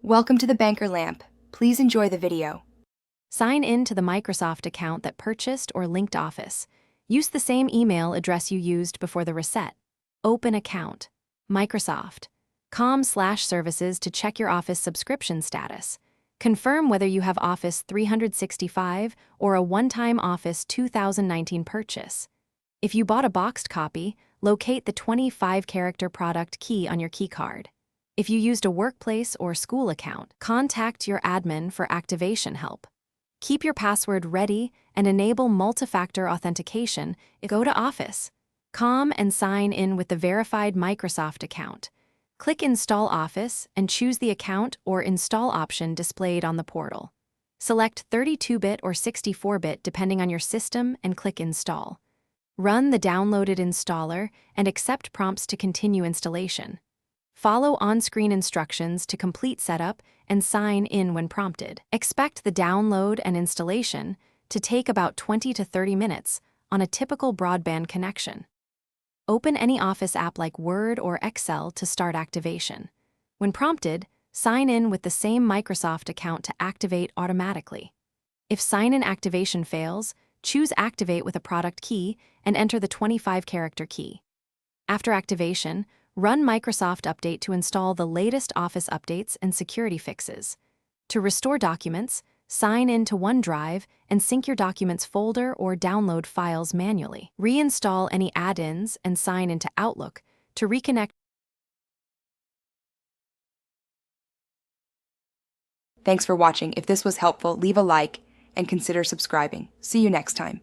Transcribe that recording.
Welcome to the Banker Lamp. Please enjoy the video. Sign in to the Microsoft account that purchased or linked Office. Use the same email address you used before the reset. Open account. Microsoft. com/services to check your Office subscription status. Confirm whether you have Office 365 or a one-time Office 2019 purchase. If you bought a boxed copy, locate the 25-character product key on your keycard. If you used a workplace or school account, contact your admin for activation help. Keep your password ready and enable multi-factor authentication. Go to Office. And sign in with the verified Microsoft account. Click Install Office and choose the account or install option displayed on the portal. Select 32-bit or 64-bit depending on your system and click Install. Run the downloaded installer and accept prompts to continue installation. Follow on-screen instructions to complete setup and sign in when prompted. Expect the download and installation to take about 20 to 30 minutes on a typical broadband connection. Open any Office app like Word or Excel to start activation. When prompted, sign in with the same Microsoft account to activate automatically. If sign-in activation fails, choose Activate with a product key and enter the 25-character key. After activation, run Microsoft Update to install the latest Office updates and security fixes. To restore documents, sign in to OneDrive and sync your documents folder or download files manually. Reinstall any add-ins and sign into Outlook to reconnect. Thanks for watching. If this was helpful, leave a like and consider subscribing. See you next time.